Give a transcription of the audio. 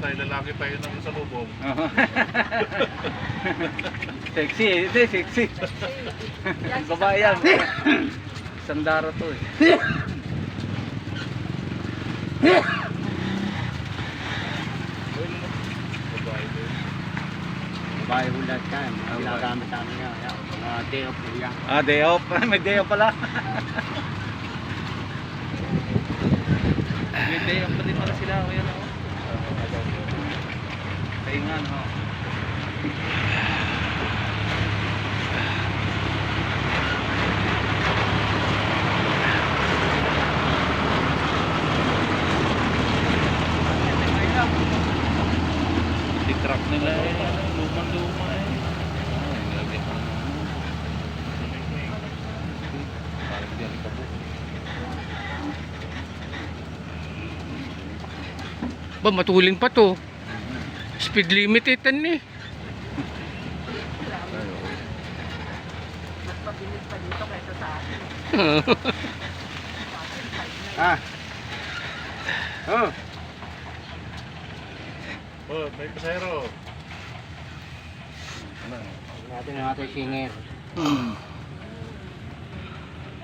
tayo lalaki tayo nang sa lubong. Sexy eh, hindi sexy. Babae yan. Sandaro to eh. Babae din. Babae ulat ka, mga ginagamit namin nga. Mga day off po yan. Ah, day off. May day off pala. May day off pa din pala sila. Ayan o. Pahingan ho. Di-truck nila eh. Lumang-luma eh. Parang di ang ikabuk. Ba, matuling pa to. Speed limit eh, eh. Mas mabilis pa dito kaysa sa akin. Ah! Oh! Oh, may pasahero. Natin ang ating singer. Hmm.